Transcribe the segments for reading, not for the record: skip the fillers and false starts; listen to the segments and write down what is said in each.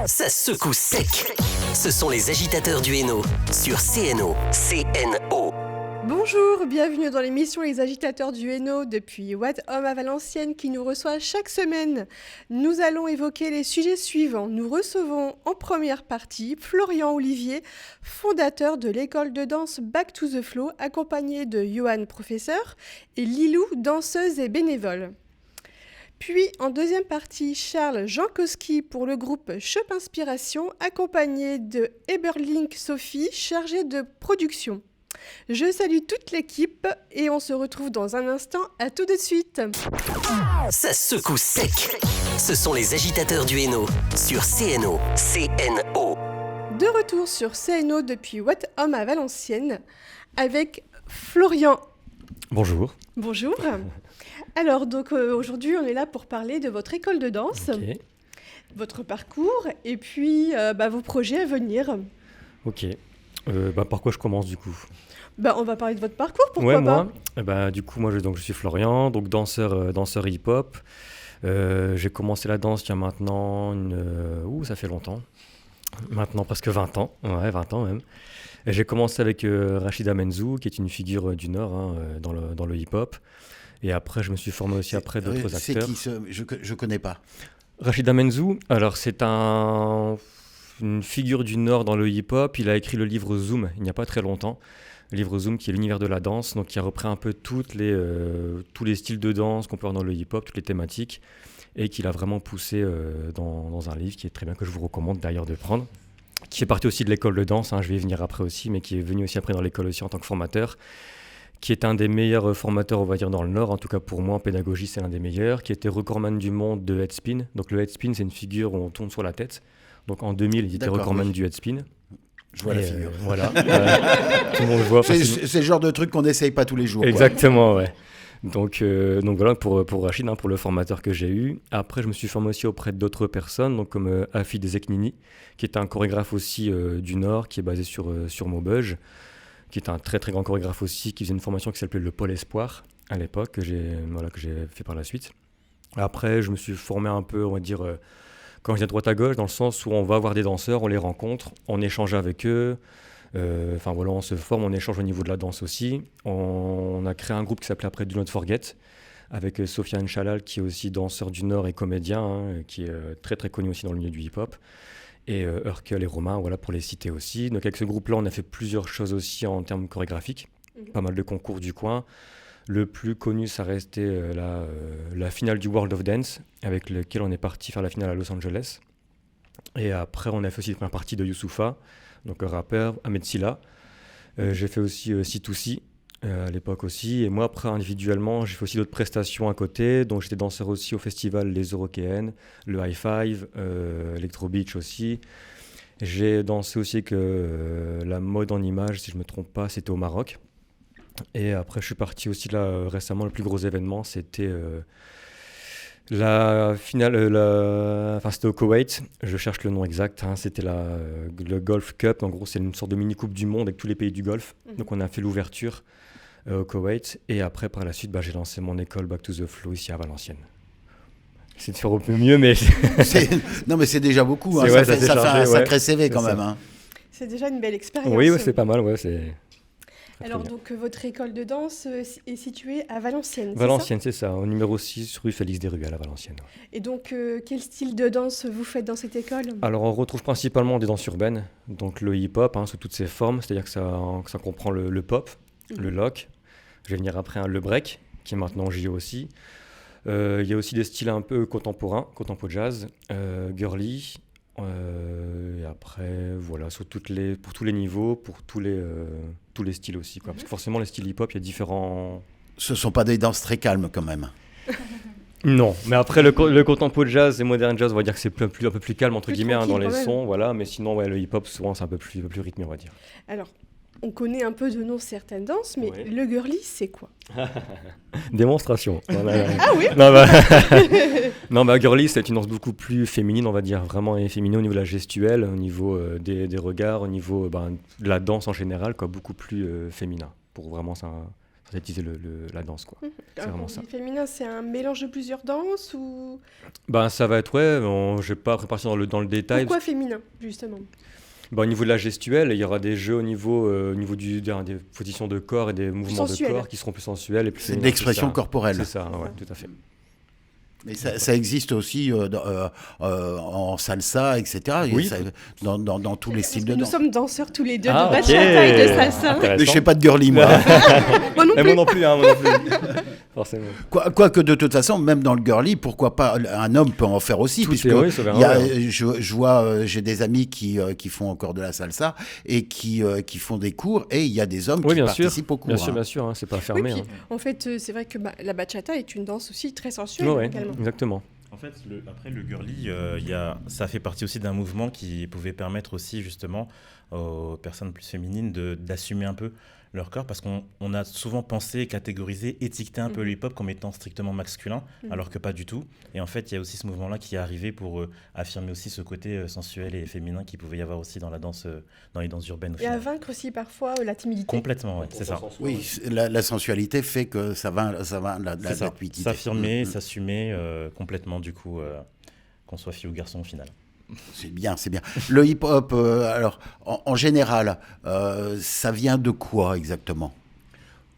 Ça secoue sec. Ce sont les agitateurs du Hainaut sur CNO. CNO. Bonjour, bienvenue dans l'émission Les Agitateurs du Hainaut depuis What Home à Valenciennes qui nous reçoit chaque semaine. Nous allons évoquer les sujets suivants. Nous recevons en première partie Florian Olivier, fondateur de l'école de danse Back to the Flow, accompagné de Johan, professeur, et Lilou, danseuse et bénévole. Puis, en deuxième partie, Charles Jankowski pour le groupe Shop Inspiration, accompagné de Eberlink Sophie, chargée de production. Je salue toute l'équipe et on se retrouve dans un instant. À tout de suite. Ça secoue sec. Ce sont les agitateurs du Hainaut sur CNO. CNO. De retour sur CNO depuis What Home à Valenciennes avec Florian. Bonjour. Bonjour. Alors, donc aujourd'hui, on est là pour parler de votre école de danse, votre parcours et puis vos projets à venir. Ok. Par quoi je commence du coup ? On va parler de votre parcours, pourquoi pas ? Moi, je suis Florian, donc danseur hip-hop. J'ai commencé la danse il y a maintenant, ça fait longtemps. Maintenant presque 20 ans, 20 ans même. Et j'ai commencé avec Rachida Menzou, qui est une figure du Nord dans le hip-hop. Et après, je me suis formé aussi d'autres acteurs. C'est qui je connais pas. Rachida Menzou, alors c'est une figure du Nord dans le hip-hop. Il a écrit le livre Zoom il n'y a pas très longtemps. Le livre Zoom qui est l'univers de la danse, donc qui a repris un peu tous les styles de danse qu'on peut avoir dans le hip-hop, toutes les thématiques, et qu'il a vraiment poussé dans un livre qui est très bien, que je vous recommande d'ailleurs de prendre, qui fait partie aussi de l'école de danse, je vais y venir après aussi, mais qui est venu aussi après dans l'école aussi en tant que formateur, qui est un des meilleurs formateurs, on va dire, dans le Nord. En tout cas, pour moi, en pédagogie, c'est l'un des meilleurs, qui était recordman du monde de headspin. Donc le headspin, c'est une figure où on tourne sur la tête. Donc en 2000, il était recordman du headspin. Je vois la figure. Voilà. Tout le monde le voit. C'est le genre de truc qu'on n'essaye pas tous les jours. Exactement, ouais. Donc voilà pour Rachid, pour le formateur que j'ai eu. Après, je me suis formé aussi auprès d'autres personnes, donc comme Afid Zeknini, qui est un chorégraphe aussi du Nord, qui est basé sur Maubeuge, qui est un très très grand chorégraphe aussi, qui faisait une formation qui s'appelait le Pôle Espoir à l'époque, que j'ai fait par la suite. Après, je me suis formé un peu, on va dire, quand je dis à droite à gauche, dans le sens où on va voir des danseurs, on les rencontre, on échange avec eux, on se forme, on échange au niveau de la danse aussi. On a créé un groupe qui s'appelait après Do Not Forget, avec Sofiane Chalal, qui est aussi danseur du Nord et comédien, qui est très très connu aussi dans le milieu du hip-hop. Et Urkel et Romain, pour les citer aussi. Donc avec ce groupe-là, on a fait plusieurs choses aussi en termes chorégraphiques, pas mal de concours du coin. Le plus connu, ça restait la finale du World of Dance, avec lequel on est parti faire la finale à Los Angeles. Et après, on a fait aussi la première partie de Youssoupha, donc un rappeur, Ahmed Silla. J'ai fait aussi C2C à l'époque aussi. Et moi, après, individuellement, j'ai fait aussi d'autres prestations à côté. Donc j'étais danseur aussi au festival Les Eurokéennes, le High Five, Electro Beach aussi. J'ai dansé aussi avec la mode en image, si je ne me trompe pas, c'était au Maroc. Et après, je suis parti aussi là récemment. Le plus gros événement, c'était la finale. C'était au Koweït. Je cherche le nom exact. C'était le Golf Cup. En gros, c'est une sorte de mini coupe du monde avec tous les pays du Golfe. Donc, on a fait l'ouverture au Koweït. Et après, par la suite, j'ai lancé mon école Back to the Flow ici à Valenciennes. C'est de faire un peu mieux, mais non, mais c'est déjà beaucoup. Ça fait un sacré CV quand même. C'est déjà une belle expérience. Oui, c'est pas mal. Alors, donc, votre école de danse est située à Valenciennes, Valenciennes, c'est ça, au numéro 6, rue Félix Desruelles à Valenciennes. Et donc, quel style de danse vous faites dans cette école ? Alors, on retrouve principalement des danses urbaines, donc le hip-hop, sous toutes ses formes, c'est-à-dire que ça comprend le pop, le lock, je vais venir après le break, qui est maintenant JO aussi. Il y a aussi des styles un peu contemporains, contempo-jazz, girly. Et après, pour tous les niveaux, pour tous les styles aussi. Parce que forcément, les styles hip-hop, il y a différents... Ce ne sont pas des danses très calmes quand même. Non, mais après, le contempo jazz et modern jazz, on va dire que c'est un peu plus calme, entre guillemets, dans les sons. Mais sinon, le hip-hop, souvent, c'est un peu plus rythmé, on va dire. Alors, on connaît un peu de nom certaines danses, mais le girly, c'est quoi ? Démonstration. Ah oui. Non, girly, c'est une danse beaucoup plus féminine, on va dire, vraiment féminine au niveau de la gestuelle, au niveau des regards, au niveau de la danse en général, beaucoup plus féminin, pour vraiment synthétiser la danse, quoi. C'est Alors, vraiment quand ça. on dit féminin, c'est un mélange de plusieurs danses ou... Ben, ça va être, je vais pas repartir dans le détail. Pourquoi féminin, justement? Au niveau de la gestuelle, il y aura des jeux au niveau des positions de corps et des mouvements de sensuel. corps qui seront plus sensuels et plus C'est de féminins, l'expression ça. corporelle. C'est ça, ouais, tout à fait. Mais ça existe aussi en salsa, etc. Oui. Ça, dans tous les styles de Nous danse. sommes danseurs tous les deux Ah, de ok. bachata et de salsa. Intéressant. Mais je fais pas de girly, moi. Moi non Mais plus. moi non plus, hein, moi non plus. Forcément. Quoique de toute façon, même dans le girly, pourquoi pas, un homme peut en faire aussi. Tout Puisque est, oui, ça va, il y a, ouais. je vois, j'ai des amis qui font encore de la salsa et qui font des cours, et il y a des hommes Oui, qui bien sûr. participent aux cours. Bien sûr, hein, c'est pas Oui, fermé. puis, hein. en fait, c'est vrai que la bachata est une danse aussi très sensuelle Ouais, également. exactement. En fait, après le girly, ça fait partie aussi d'un mouvement qui pouvait permettre aussi justement aux personnes plus féminines d'assumer un peu leur corps, parce qu'on a souvent pensé, catégorisé, étiqueté un peu le hip-hop comme étant strictement masculin, alors que pas du tout. Et en fait, il y a aussi ce mouvement-là qui est arrivé pour affirmer aussi ce côté sensuel et féminin qu'il pouvait y avoir aussi dans la danse, dans les danses urbaines. Au Et à final. vaincre aussi parfois la timidité. Complètement, ouais, c'est ça. Oui, la sensualité fait que ça va C'est ça. la timidité. S'affirmer, s'assumer complètement, du coup, qu'on soit fille ou garçon au final. C'est bien, c'est bien. Le hip-hop, alors, en général, ça vient de quoi exactement?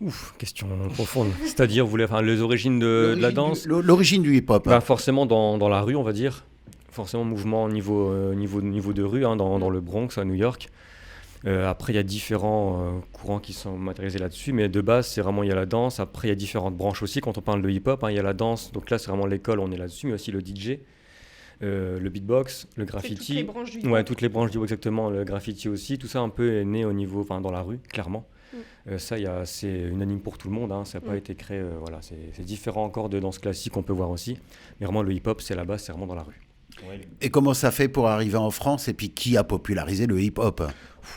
Ouf, question profonde. C'est-à-dire, vous voulez, les origines de la danse? L'origine du hip-hop. Forcément dans la rue, on va dire. Forcément, mouvement au niveau de rue, hein, dans le Bronx, à New York. Après, il y a différents courants qui sont matérialisés là-dessus, mais de base, c'est vraiment, il y a la danse. Après, il y a différentes branches aussi. Quand on parle de hip-hop, hein, il y a la danse. Donc là, c'est vraiment l'école, on est là-dessus, mais aussi le DJ. Le beatbox, le graffiti. toutes les branches du hip-hop. Ouais, toutes les branches du hip-hop, exactement. Le graffiti aussi. Tout ça un peu est né au niveau, dans la rue, clairement. Ça, c'est unanime pour tout le monde. Hein. Ça n'a pas été créé. Voilà, c'est différent encore de danse classique qu'on peut voir aussi. Mais vraiment, le hip-hop, c'est la base, c'est vraiment dans la rue. Ouais. Et comment ça fait pour arriver en France? Et puis, qui a popularisé le hip-hop?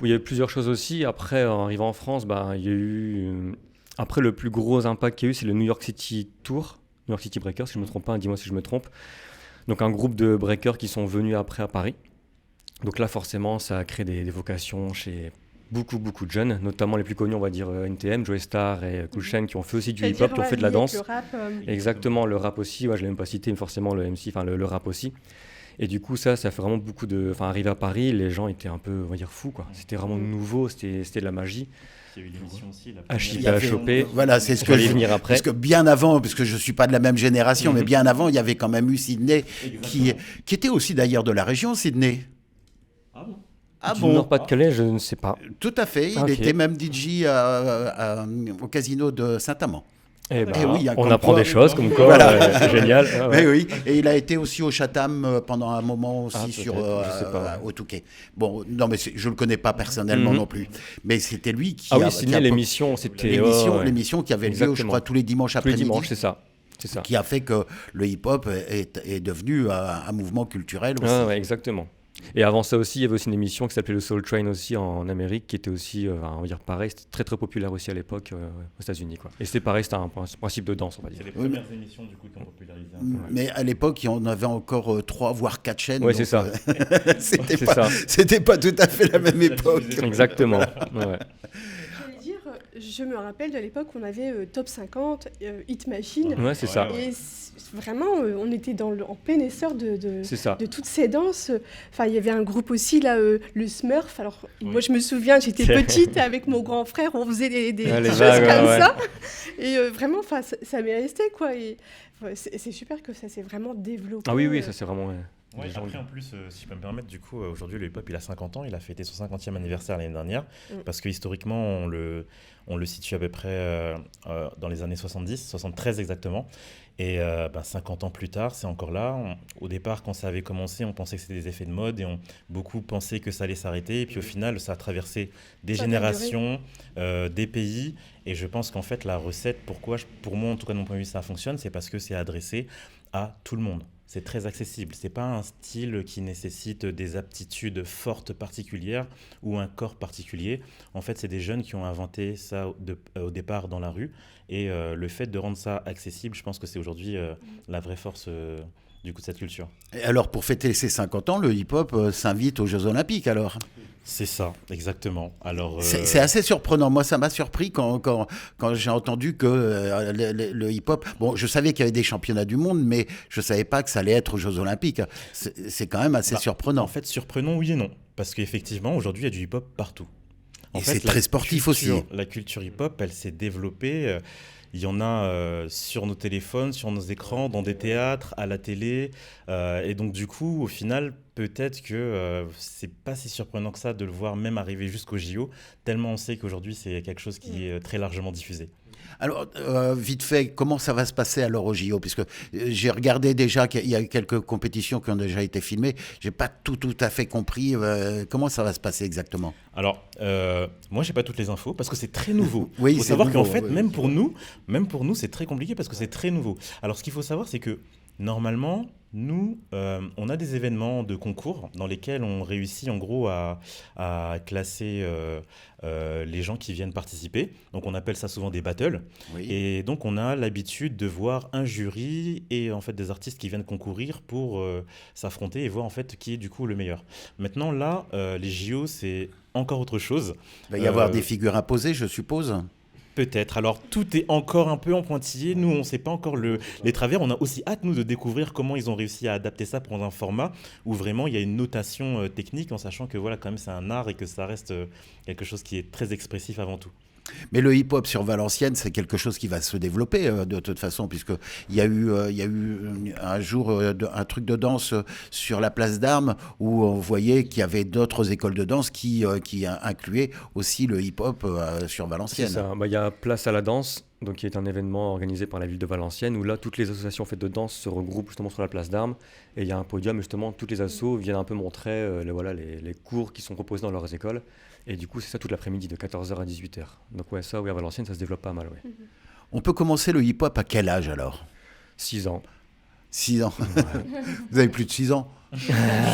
Il y a eu plusieurs choses aussi. Après, en arrivant en France, il y a eu... Après, le plus gros impact qu'il y a eu, c'est le New York City Tour. New York City Breakers, si je ne me trompe pas. Dis-moi si je me trompe. Donc, un groupe de breakers qui sont venus après à Paris. Donc là, forcément, ça a créé des vocations chez beaucoup de jeunes, notamment les plus connus, on va dire NTM, Joey Star et Cool Chain, qui ont fait aussi du C'est-à-dire, hip-hop, qui ont fait de la lié avec danse. Le rap, Exactement, le rap aussi. Je ne l'ai même pas cité, mais forcément le MC, le rap aussi. Et du coup, ça fait vraiment beaucoup de... arrivé à Paris, les gens étaient un peu, on va dire, fous, quoi. C'était vraiment nouveau, c'était de la magie. Il y a eu l'émission aussi. Archipel à choper. Voilà, c'est ce Je que vais y je venir après. Parce que bien avant, parce que je ne suis pas de la même génération, mais bien avant, il y avait quand même eu Sydney, qui était aussi d'ailleurs de la région, Sydney. Ah bon? Ah Du bon? Nord-Pas-de-Calais, je ne sais pas. Tout à fait. Il Ok. était même DJ au casino de Saint-Amand. Eh ben, Eh oui, on comme apprend quoi- des choses, comme quoi, Voilà. c'est génial. Ah ouais. Mais oui, et il a été aussi au Chatham pendant un moment aussi Ah, sur peut-être, je sais pas, ouais. au Touquet. Bon, non, mais je le connais pas personnellement Mhm. non plus. Mais c'était lui qui Ah oui, a Sydney, l'émission, c'était... ouais. l'émission qui avait lieu, je Exactement. crois, tous les dimanches Tous les après-midi. dimanches, c'est ça. C'est ça. Qui a fait que le hip-hop est devenu un mouvement culturel aussi. Ah ouais, exactement. Et avant ça aussi, il y avait aussi une émission qui s'appelait le Soul Train aussi en Amérique, qui était aussi, on va dire pareil, c'était très très populaire aussi à l'époque aux États-Unis, quoi. Et c'était pareil, c'était un principe de danse, on va dire. C'est les premières émissions du coup qui ont popularisé un peu. Mais à l'époque, on avait encore 3 voire 4 chaînes. Ouais, donc, c'est ça. c'était C'est pas, ça. c'était pas tout à fait la même époque. Exactement. Ouais. J'allais dire, je me rappelle de l'époque où on avait Top 50, Hit Machine. Ouais, c'est ça. Et vraiment, on était en plein essor de C'est ça. toutes ces danses. Enfin, il y avait un groupe aussi, là, le Smurf. Alors, Oui. moi, je me souviens, j'étais C'est- petite avec mon grand frère, on faisait des Ah, les choses vagues, comme ouais. ça. Et vraiment, ça m'est resté, quoi. Et c'est super que ça s'est vraiment développé. Ah oui, ça c'est vraiment... Ouais, des gens- après, en plus, si je peux me permettre, du coup, aujourd'hui, le hip-hop, il a 50 ans. Il a fêté son 50e anniversaire l'année dernière. Parce que historiquement, on le situe à peu près dans les années 70, 73 exactement. Et 50 ans plus tard, c'est encore là. Au départ, quand ça avait commencé, on pensait que c'était des effets de mode et beaucoup pensaient que ça allait s'arrêter. Et puis au final, ça a traversé des Ça a générations, des pays. Et je pense qu'en fait, la recette, pour moi, en tout cas de mon point de vue, ça fonctionne, c'est parce que c'est adressé à tout le monde. C'est très accessible. C'est pas un style qui nécessite des aptitudes fortes particulières ou un corps particulier. En fait, c'est des jeunes qui ont inventé ça au départ dans la rue. Et le fait de rendre ça accessible, je pense que c'est aujourd'hui la vraie force du coup de cette culture. Et alors, pour fêter ses 50 ans, le hip-hop s'invite aux Jeux Olympiques, alors. C'est ça, exactement. Alors, C'est assez surprenant. Moi, ça m'a surpris quand j'ai entendu que le hip-hop... Bon, je savais qu'il y avait des championnats du monde, mais je ne savais pas que ça allait être aux Jeux Olympiques. C'est quand même assez surprenant. En fait, surprenant, oui et non. Parce qu'effectivement, aujourd'hui, il y a du hip-hop partout. Et c'est très sportif aussi. La culture hip-hop, elle s'est développée. Il y en a sur nos téléphones, sur nos écrans, dans des théâtres, à la télé. Et donc, du coup, au final, peut-être que c'est pas si surprenant que ça de le voir même arriver jusqu'au JO, tellement on sait qu'aujourd'hui, c'est quelque chose qui est très largement diffusé. Alors, vite fait, comment ça va se passer alors au JO? Puisque j'ai regardé déjà qu'il y a eu quelques compétitions qui ont déjà été filmées. Je n'ai pas tout à fait compris comment ça va se passer exactement. Alors, moi, j'ai pas toutes les infos parce que c'est très nouveau. Oui, il faut c'est savoir nouveau, qu'en fait, oui. même pour nous, c'est très compliqué parce que c'est très nouveau. Alors, ce qu'il faut savoir, c'est que normalement, nous, on a des événements de concours dans lesquels on réussit en gros à classer les gens qui viennent participer. Donc, on appelle ça souvent des battles. Oui. Et donc, on a l'habitude de voir un jury et en fait des artistes qui viennent concourir pour s'affronter et voir en fait qui est du coup le meilleur. Maintenant, là, les JO, c'est encore autre chose. Il va y avoir des figures imposées, je suppose. Peut-être. Alors, tout est encore un peu en pointillé. Nous, on ne sait pas encore les travers. On a aussi hâte, nous, de découvrir comment ils ont réussi à adapter ça pour un format où vraiment il y a une notation technique, en sachant que voilà, quand même, c'est un art et que ça reste quelque chose qui est très expressif avant tout. Mais le hip-hop sur Valenciennes, c'est quelque chose qui va se développer de toute façon, puisqu'il y a eu un jour un truc de danse sur la place d'Armes où on voyait qu'il y avait d'autres écoles de danse qui incluaient aussi le hip-hop sur Valenciennes. C'est ça. Il y a Place à la danse, donc qui est un événement organisé par la ville de Valenciennes, où là, toutes les associations faites de danse se regroupent justement sur la place d'Armes. Et il y a un podium, justement, toutes les assos viennent un peu montrer les cours qui sont proposés dans leurs écoles. Et du coup, c'est ça toute l'après-midi, de 14h à 18h. Donc ouais, ça, oui, à Valenciennes, ça se développe pas mal, ouais. On peut commencer le hip-hop à quel âge alors? 6 ans. 6 ans. Vous avez plus de 6 ans?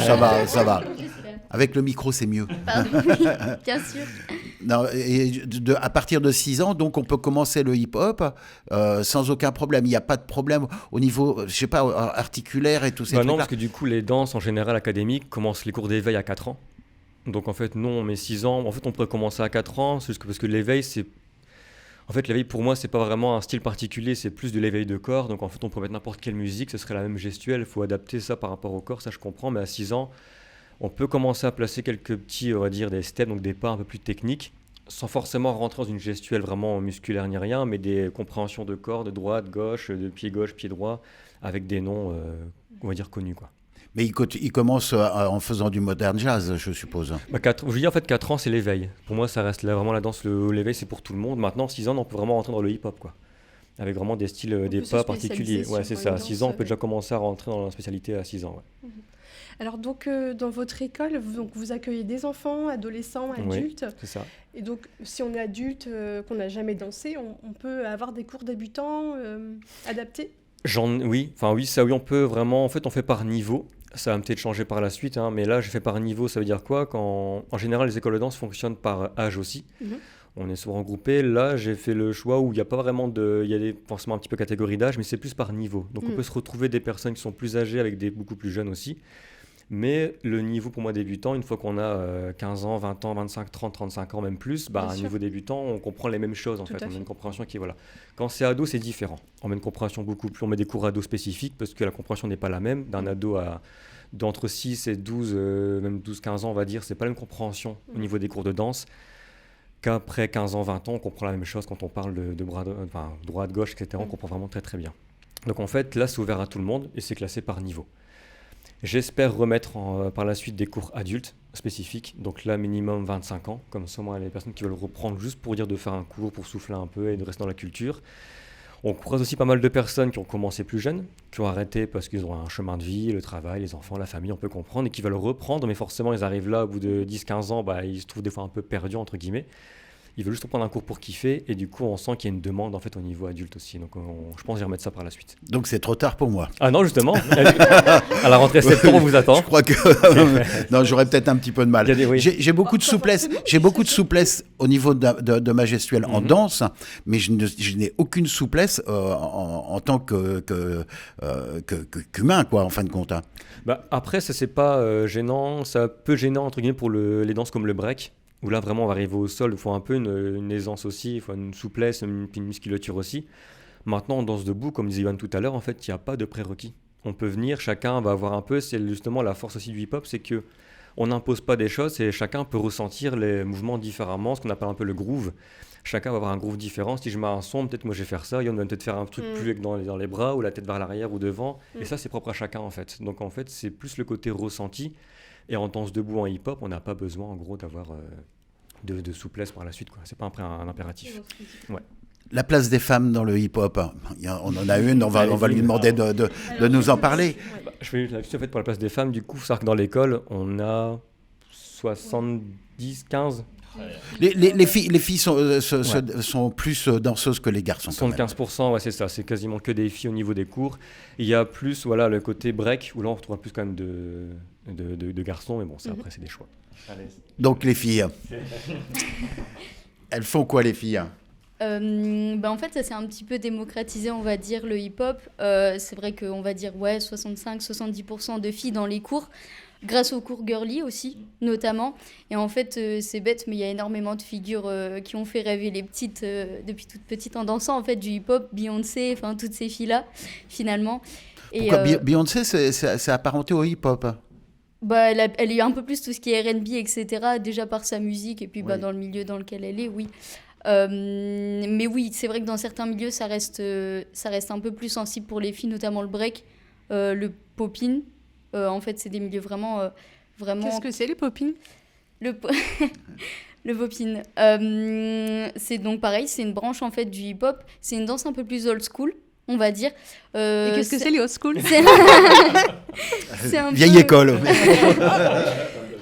Ça va. Avec le micro, c'est mieux. Pardon, oui, bien sûr. Non, et à partir de 6 ans, donc on peut commencer le hip-hop sans aucun problème. Il n'y a pas de problème au niveau, je sais pas, articulaire et tout ces trucs-là. Non, parce que du coup, les danses en général académiques commencent les cours d'éveil à 4 ans. Donc en fait, non, on met 6 ans. En fait, on pourrait commencer à 4 ans, parce que l'éveil, c'est... En fait, l'éveil, pour moi, c'est pas vraiment un style particulier, c'est plus de l'éveil de corps. Donc en fait, on pourrait mettre n'importe quelle musique, ce serait la même gestuelle. Il faut adapter ça par rapport au corps, ça je comprends. Mais à 6 ans, on peut commencer à placer quelques petits, on va dire, des steps, donc des pas un peu plus techniques, sans forcément rentrer dans une gestuelle vraiment musculaire ni rien, mais des compréhensions de corps, de droite, gauche, de pied gauche, pied droit, avec des noms, on va dire, connus, quoi. Mais il commence en faisant du modern jazz, je suppose. Je dis en fait 4 ans, c'est l'éveil. Pour moi, ça reste vraiment la danse, l'éveil, c'est pour tout le monde. Maintenant, 6 ans, on peut vraiment rentrer dans le hip-hop, quoi. Avec vraiment des styles, des pas particuliers. Ouais, c'est ça. À 6 ans, on peut déjà commencer à rentrer dans la spécialité à 6 ans. Ouais. Alors donc, dans votre école, vous accueillez des enfants, adolescents, adultes. Oui, c'est ça. Et donc, si on est adulte, qu'on n'a jamais dansé, on peut avoir des cours débutants adaptés? Oui, on peut vraiment. En fait, on fait par niveau. Ça va peut-être changer par la suite, hein, mais là, je fais par niveau. Ça veut dire quoi? En général, les écoles de danse fonctionnent par âge aussi. On est souvent regroupés. Là, j'ai fait le choix où il n'y a pas vraiment de... Il y a forcément un petit peu catégorie d'âge, mais c'est plus par niveau. Donc, on peut se retrouver des personnes qui sont plus âgées avec des beaucoup plus jeunes aussi. Mais le niveau pour moi débutant, une fois qu'on a 15 ans, 20 ans, 25, 30, 35 ans, même plus, à un niveau débutant, on comprend les mêmes choses en fait. On a une compréhension qui est voilà. Quand c'est ado, c'est différent. On met une compréhension beaucoup plus, on met des cours ado spécifiques parce que la compréhension n'est pas la même. D'un ado d'entre 6 et 12, même 12-15 ans, on va dire, c'est pas la même compréhension au niveau des cours de danse qu'après 15 ans, 20 ans, on comprend la même chose quand on parle de droite, gauche, etc. On comprend vraiment très très bien. Donc en fait, là, c'est ouvert à tout le monde et c'est classé par niveau. J'espère remettre par la suite des cours adultes spécifiques, donc là minimum 25 ans, comme ça moi les personnes qui veulent reprendre juste pour dire de faire un cours, pour souffler un peu et de rester dans la culture. On croise aussi pas mal de personnes qui ont commencé plus jeunes, qui ont arrêté parce qu'ils ont un chemin de vie, le travail, les enfants, la famille, on peut comprendre, et qui veulent reprendre, mais forcément ils arrivent là au bout de 10-15 ans, ils se trouvent des fois un peu perdus entre guillemets. ils veulent juste prendre un cours pour kiffer, et du coup, on sent qu'il y a une demande en fait au niveau adulte aussi. Donc, je pense que je vais remettre ça par la suite. Donc c'est trop tard pour moi. Ah non, justement, à la rentrée septembre, on vous attend. Je crois que non, j'aurais peut-être un petit peu de mal. Oui. J'ai beaucoup de souplesse. J'ai beaucoup de souplesse au niveau de ma gestuelle en danse, mais je n'ai aucune souplesse en tant qu'humain, quoi, en fin de compte. Hein. Bah, après, ça c'est pas gênant, ça peut gêner entre guillemets pour les danses comme le break, où là vraiment on va arriver au sol, il faut un peu une aisance aussi, il faut une souplesse, puis une musculature aussi. Maintenant, en danse debout, comme disait Yohan tout à l'heure, en fait, il n'y a pas de prérequis. On peut venir, chacun va avoir un peu, c'est justement la force aussi du hip-hop, c'est que on n'impose pas des choses et chacun peut ressentir les mouvements différemment, ce qu'on appelle un peu le groove. Chacun va avoir un groove différent. Si je mets un son, peut-être moi je vais faire ça, Yohan va peut-être faire un truc plus dans les bras ou la tête vers l'arrière ou devant. Et ça, c'est propre à chacun en fait. Donc en fait, c'est plus le côté ressenti. Et en danse debout en hip-hop, on n'a pas besoin en gros d'avoir de souplesse par la suite, quoi. C'est pas un impératif. Ouais. La place des femmes dans le hip-hop, on en a une, on va lui demander de nous en parler. Bah, je fais là-dessus en fait pour la place des femmes, du coup, c'est-à-dire que dans l'école, on a 70, 15. Les filles sont plus danseuses que les garçons. 75%, ouais, c'est ça, c'est quasiment que des filles au niveau des cours. Il y a plus le côté break, où là on retrouve plus quand même de garçons, mais bon, ça après c'est des choix. Allez. Donc les filles, elles font quoi les filles? En fait, ça s'est un petit peu démocratisé, on va dire, le hip-hop. C'est vrai qu'on va dire 65-70% de filles dans les cours, grâce aux cours girly aussi, notamment. Et en fait, c'est bête, mais il y a énormément de figures qui ont fait rêver les petites, depuis toute petite en dansant, en fait, du hip-hop, Beyoncé, enfin, toutes ces filles-là, finalement. Pourquoi Beyoncé, c'est apparenté au hip-hop? Bah, elle est un peu plus tout ce qui est R&B, etc., déjà par sa musique, et puis dans le milieu dans lequel elle est, oui. Mais oui, c'est vrai que dans certains milieux, ça reste un peu plus sensible pour les filles, notamment le break, le popping. En fait, c'est des milieux vraiment... Qu'est-ce que c'est, le popping? Le popping. C'est donc pareil, c'est une branche en fait du hip-hop. C'est une danse un peu plus old school, on va dire. Et qu'est-ce que c'est les old school? C'est un vieille peu... école.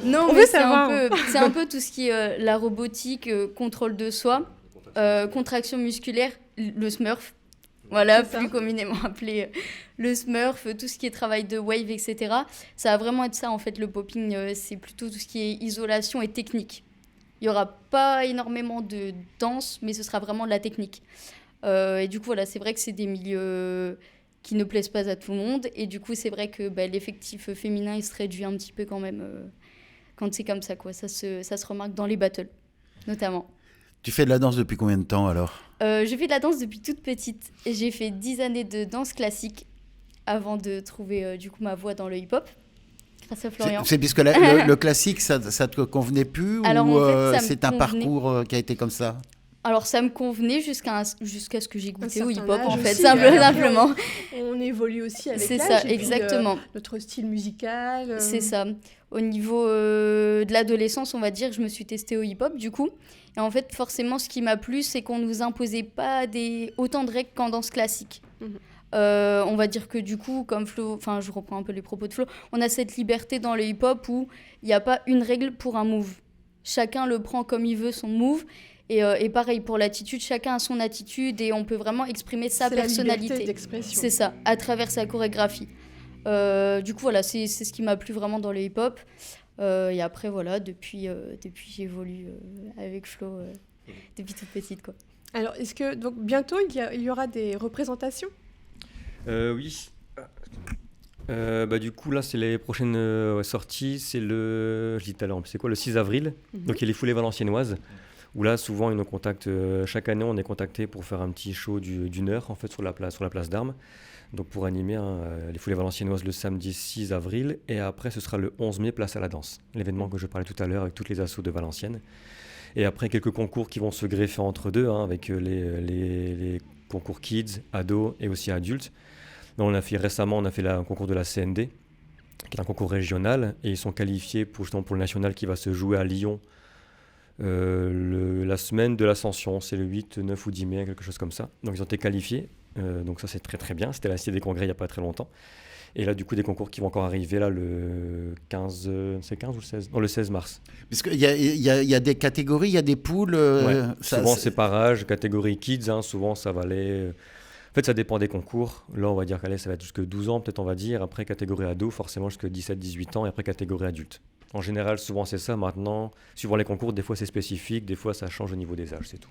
Non, mais c'est un peu tout ce qui est la robotique, contrôle de soi, contraction musculaire, le smurf. Voilà, plus communément appelé le smurf, tout ce qui est travail de wave, etc. Ça va vraiment être ça, en fait, le popping. C'est plutôt tout ce qui est isolation et technique. Il n'y aura pas énormément de danse, mais ce sera vraiment de la technique. Et du coup, voilà, c'est vrai que c'est des milieux qui ne plaisent pas à tout le monde. Et du coup, c'est vrai que l'effectif féminin, il se réduit un petit peu quand même quand c'est comme ça, quoi. Ça se remarque dans les battles, notamment. Tu fais de la danse depuis combien de temps, alors ? J'ai fait de la danse depuis toute petite. Et j'ai fait 10 années de danse classique avant de trouver du coup ma voie dans le hip-hop, grâce à Florian. C'est puisque le classique, ça te convenait plus? Alors, ou en fait, c'est un parcours qui a été comme ça? Alors, ça me convenait jusqu'à ce que j'ai goûté au hip-hop, en fait, aussi, simplement. On évolue aussi avec l'âge. C'est ça, et puis, exactement. notre style musical. C'est ça. Au niveau de l'adolescence, on va dire, je me suis testée au hip-hop, du coup. Et en fait, forcément, ce qui m'a plu, c'est qu'on ne nous imposait pas autant de règles qu'en danse classique. On va dire que du coup, comme Flo, enfin, je reprends un peu les propos de Flo, on a cette liberté dans le hip-hop où il n'y a pas une règle pour un move. Chacun le prend comme il veut, son move. Et pareil, pour l'attitude, chacun a son attitude et on peut vraiment exprimer sa personnalité. La liberté d'expression. C'est ça, à travers sa chorégraphie. Du coup, voilà, c'est ce qui m'a plu vraiment dans le hip-hop. Et après, voilà, depuis j'évolue avec Flo depuis toute petite, quoi. Alors, est-ce que donc, bientôt, il y aura des représentations ? Oui. Du coup, là, c'est les prochaines sorties. C'est je dis tout à l'heure, c'est quoi, le 6 avril. Donc, il y a les foulées valenciennoises. Où là, souvent, ils nous contactent. Chaque année, on est contacté pour faire un petit show d'une heure, en fait, sur la place d'Armes. Donc, pour animer les foulées valenciennoises le samedi 6 avril. Et après, ce sera le 11 mai, place à la danse. L'événement que je parlais tout à l'heure avec toutes les assos de Valenciennes. Et après, quelques concours qui vont se greffer entre deux, avec les concours kids, ados et aussi adultes. Donc, récemment, on a fait un concours de la CND, qui est un concours régional. Et ils sont qualifiés justement pour le national qui va se jouer à Lyon la semaine de l'Ascension. C'est le 8, 9 ou 10 mai, quelque chose comme ça. Donc, ils ont été qualifiés. Donc ça, c'est très très bien. C'était à la Cité des Congrès il n'y a pas très longtemps. Et là, du coup, des concours qui vont encore arriver là, le 15, c'est 15 ou le 16 ? Non, le 16 mars. Parce qu'il y a des catégories, il y a des poules. Souvent, c'est par âge, catégorie kids, hein, souvent, ça va aller... En fait, ça dépend des concours. Là, on va dire qu'allez, ça va être jusque 12 ans, peut-être, on va dire. Après, catégorie ado, forcément, jusque 17-18 ans. Et après, catégorie adulte. En général, souvent, c'est ça. Maintenant, suivant les concours, des fois, c'est spécifique. Des fois, ça change au niveau des âges, c'est tout.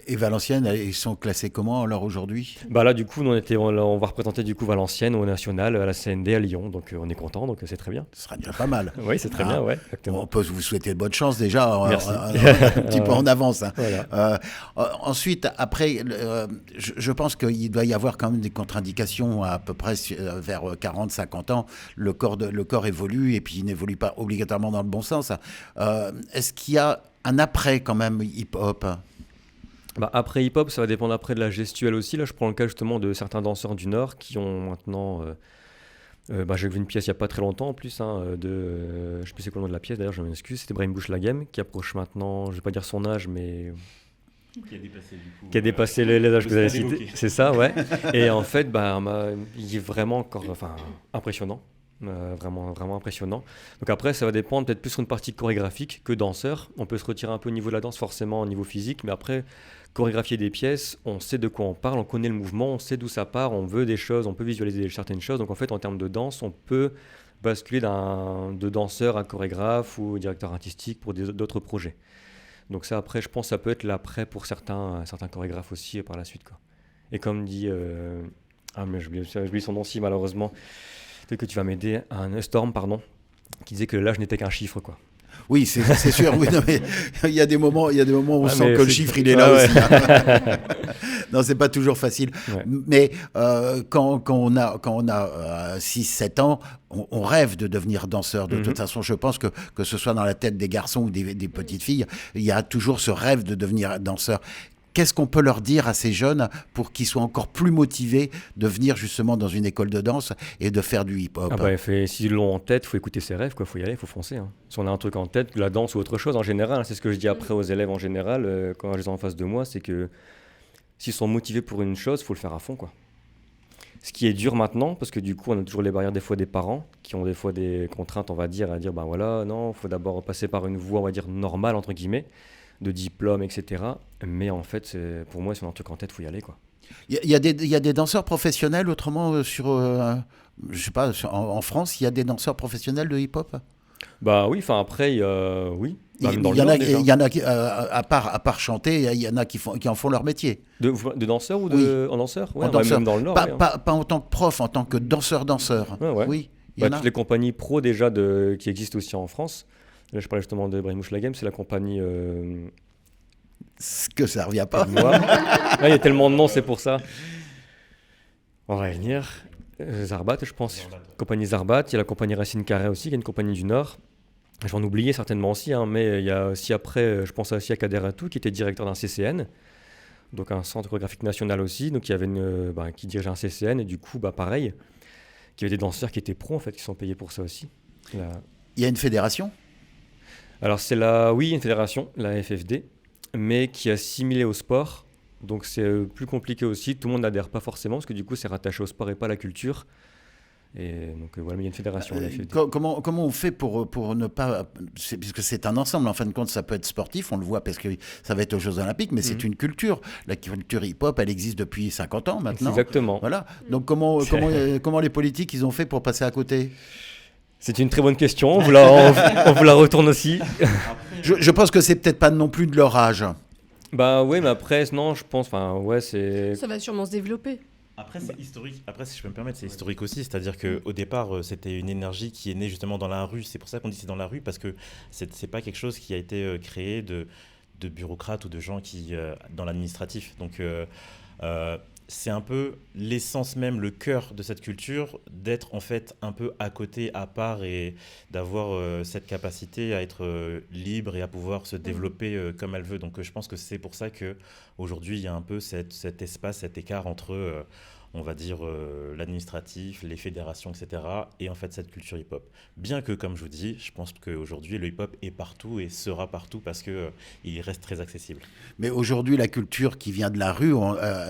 Et Valenciennes, ils sont classés comment alors aujourd'hui ? Bah là, du coup, on va représenter du coup Valenciennes au national, à la CND à Lyon. Donc, on est content, donc c'est très bien. Ce sera déjà pas mal. Oui, c'est très bien, ouais, exactement. On peut vous souhaiter de bonne chance déjà, Merci. un petit peu en avance. Hein. Voilà. Ensuite, après, je pense qu'il doit y avoir quand même des contre-indications à peu près vers 40-50 ans. Le corps évolue et puis il n'évolue pas obligatoirement dans le bon sens. Est-ce qu'il y a un après quand même hip-hop ? Bah, après hip-hop, ça va dépendre après de la gestuelle aussi. Là, je prends le cas justement de certains danseurs du Nord qui ont maintenant... j'ai vu une pièce il n'y a pas très longtemps en plus, hein, je ne sais plus c'est quoi le nom de la pièce d'ailleurs, je m'excuse, c'était Brahim Bouchlaghem qui approche maintenant, je ne vais pas dire son âge, mais... Qui a dépassé du coup... Qui a dépassé les âges que vous avez cités. C'est ça, ouais. Et en fait, il est vraiment encore impressionnant. Vraiment, vraiment impressionnant. Donc après, ça va dépendre peut-être plus sur une partie chorégraphique que danseur. On peut se retirer un peu au niveau de la danse, forcément au niveau physique, mais après, chorégraphier des pièces, on sait de quoi on parle, on connaît le mouvement, on sait d'où ça part, on veut des choses, on peut visualiser certaines choses. Donc en fait, en termes de danse, on peut basculer de danseur à chorégraphe ou directeur artistique pour d'autres projets. Donc ça, après, je pense que ça peut être l'après pour certains chorégraphes aussi par la suite, quoi. Et comme dit... mais j'oublie son nom aussi, malheureusement. Peut-être que tu vas m'aider, un Storm, pardon, qui disait que l'âge n'était qu'un chiffre, quoi. Oui, c'est sûr. Oui, non, mais il y a des moments où on sent que le chiffre, il est là ouais. aussi. Hein. Non, c'est pas toujours facile. Ouais. Mais quand on a 6-7 ans, on rêve de devenir danseur. De toute façon, je pense que ce soit dans la tête des garçons ou des petites filles, il y a toujours ce rêve de devenir danseur. Qu'est-ce qu'on peut leur dire à ces jeunes pour qu'ils soient encore plus motivés de venir justement dans une école de danse et de faire du hip-hop ? S'ils l'ont en tête, il faut écouter ses rêves, il faut y aller, il faut foncer. Hein. Si on a un truc en tête, la danse ou autre chose en général, c'est ce que je dis après aux élèves en général, quand je les ai en face de moi, c'est que s'ils sont motivés pour une chose, il faut le faire à fond, quoi. Ce qui est dur maintenant, parce que du coup, on a toujours les barrières des fois des parents qui ont des fois des contraintes, on va dire, à dire, non, il faut d'abord passer par une voie, on va dire, normale, entre guillemets, de diplôme, etc. Mais en fait, pour moi, si on a un truc en tête, il faut y aller, quoi. Il y a des danseurs professionnels, autrement, je sais pas, en France, il y a des danseurs professionnels de hip-hop ? Oui, après, oui. Il y en a qui, à part chanter, il y en a qui en font leur métier. De danseur ou en danseur ? Ouais, en danseur. Même dans le Nord. Pas en tant que prof, en tant que danseur. Ouais. Oui, toutes les compagnies pro déjà qui existent aussi en France. Là, je parlais justement de Brahim Bouchlaghem, c'est la compagnie... Ce que ça revient pas. Là, il y a tellement de noms, c'est pour ça. On va y venir. Zarbat, je pense. Compagnie Zarbat. Il y a la compagnie Racine Carré aussi, qui est une compagnie du Nord. Je vais en oublier certainement aussi, hein, mais il y a aussi après, je pense aussi à Kader Atou, qui était directeur d'un CCN, donc un centre chorégraphique national aussi, donc il y avait qui dirigeait un CCN, et du coup, pareil, il y avait des danseurs qui étaient pros, en fait, qui sont payés pour ça aussi. Il y a une fédération ? Alors oui, une fédération, la FFD, mais qui est assimilée au sport. Donc c'est plus compliqué aussi. Tout le monde n'adhère pas forcément parce que du coup c'est rattaché au sport et pas à la culture. Et donc voilà, mais il y a une fédération. La FFD. Comment on fait pour ne pas... Puisque c'est un ensemble, en fin de compte, ça peut être sportif, on le voit parce que ça va être aux Jeux Olympiques, mais c'est une culture. La culture hip-hop, elle existe depuis 50 ans maintenant. Exactement. Voilà. Donc comment les politiques, ils ont fait pour passer à côté ? C'est une très bonne question, on vous la retourne aussi. Je pense que c'est peut-être pas non plus de leur âge. Oui, mais après, non, je pense, c'est... Ça va sûrement se développer. Après, c'est historique. Après, si je peux me permettre, c'est historique aussi. C'est-à-dire qu'au départ, c'était une énergie qui est née justement dans la rue. C'est pour ça qu'on dit c'est dans la rue, parce que c'est pas quelque chose qui a été créé de bureaucrates ou de gens qui dans l'administratif. Donc, c'est un peu l'essence même, le cœur de cette culture, d'être en fait un peu à côté, à part, et d'avoir cette capacité à être libre et à pouvoir se développer comme elle veut. Donc je pense que c'est pour ça qu'aujourd'hui il y a un peu cet espace, cet écart entre on va dire, l'administratif, les fédérations, etc. et en fait cette culture hip-hop. Bien que, comme je vous dis, je pense qu'aujourd'hui, le hip-hop est partout et sera partout parce qu'il reste très accessible. Mais aujourd'hui, la culture qui vient de la rue,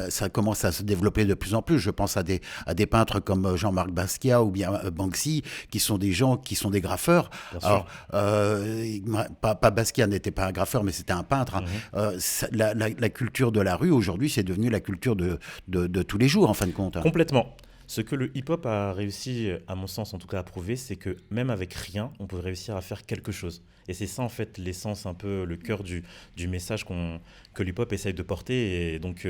ça commence à se développer de plus en plus. Je pense à des peintres comme Jean-Marc Basquiat ou bien Banksy, qui sont des gens qui sont des graffeurs. Bien Alors, pas Basquiat n'était pas un graffeur, mais c'était un peintre. Hein. La culture de la rue, aujourd'hui, c'est devenu la culture de tous les jours, en fin de compte. Complètement. Ce que le hip-hop a réussi, à mon sens en tout cas, à prouver, c'est que même avec rien, on peut réussir à faire quelque chose. Et c'est ça en fait l'essence, un peu le cœur du message que le hip-hop essaye de porter. Et donc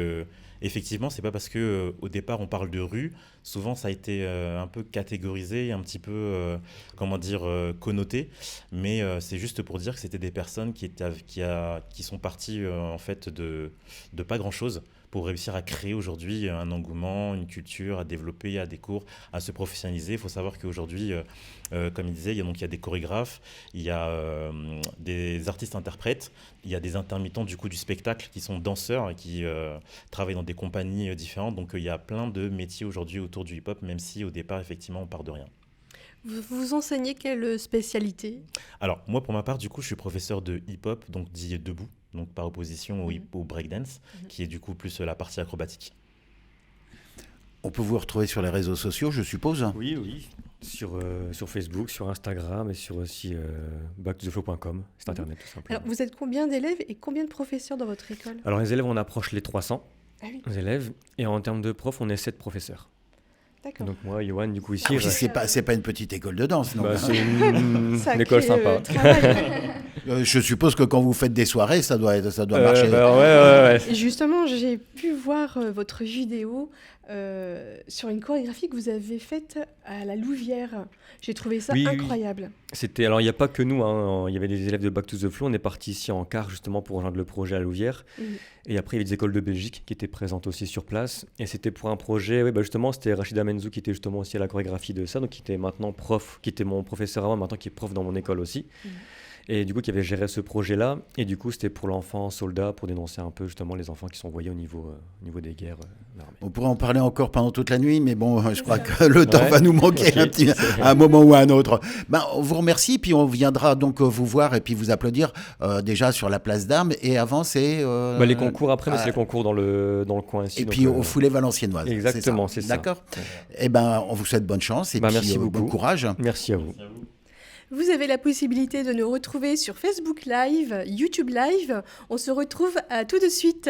effectivement, c'est pas parce que au départ on parle de rue, souvent ça a été un peu catégorisé, un petit peu connoté. Mais c'est juste pour dire que c'était des personnes qui sont parties en fait de pas grand-chose, pour réussir à créer aujourd'hui un engouement, une culture, à développer, à des cours, à se professionnaliser. Il faut savoir qu'aujourd'hui, comme il disait, il y a des chorégraphes, il y a des artistes-interprètes, il y a des intermittents du spectacle qui sont danseurs et qui travaillent dans des compagnies différentes. Donc il y a plein de métiers aujourd'hui autour du hip-hop, même si au départ, effectivement, on part de rien. Vous enseignez quelle spécialité ? Alors, moi, pour ma part, du coup, je suis professeur de hip-hop, donc dit debout, donc par opposition au breakdance, qui est du coup plus la partie acrobatique. On peut vous retrouver sur les réseaux sociaux, je suppose ? Oui. Sur Facebook, sur Instagram et sur aussi backtotheflow.com, c'est internet tout simplement. Alors, vous êtes combien d'élèves et combien de professeurs dans votre école ? Alors, les élèves, on approche les 300 élèves. Et en termes de profs, on est 7 professeurs. D'accord. Donc moi, Yoann, du coup, ici... C'est pas une petite école de danse, non ? C'est une école sympa. Je suppose que quand vous faites des soirées, ça doit marcher. Ouais. Justement, j'ai pu voir votre vidéo sur une chorégraphie que vous avez faite à la Louvière. J'ai trouvé ça incroyable. Oui. Alors, il n'y a pas que nous. Hein. Il y avait des élèves de Back to the Flow. On est parti ici en car justement pour rejoindre le projet à Louvière. Et après, il y avait des écoles de Belgique qui étaient présentes aussi sur place. Et c'était pour un projet, justement, c'était Rachida Menzou qui était justement aussi à la chorégraphie de ça, donc qui était maintenant prof, qui était mon professeur avant, maintenant qui est prof dans mon école aussi. Et du coup, qui avait géré ce projet-là. Et du coup, c'était pour l'enfant soldat, pour dénoncer un peu justement les enfants qui sont envoyés au niveau des guerres. On pourrait en parler encore pendant toute la nuit, mais bon, je crois que le temps va nous manquer à un moment ou à un autre. On vous remercie, puis on viendra donc vous voir et puis vous applaudir déjà sur la place d'Armes. Et avant, c'est... les concours après, mais c'est les concours dans le coin ici. Et donc, puis au Foulée Valenciennoise. Exactement, c'est ça. D'accord. Et on vous souhaite bonne chance et puis merci beaucoup. Bon courage. Merci à vous. Vous avez la possibilité de nous retrouver sur Facebook Live, YouTube Live. On se retrouve à tout de suite.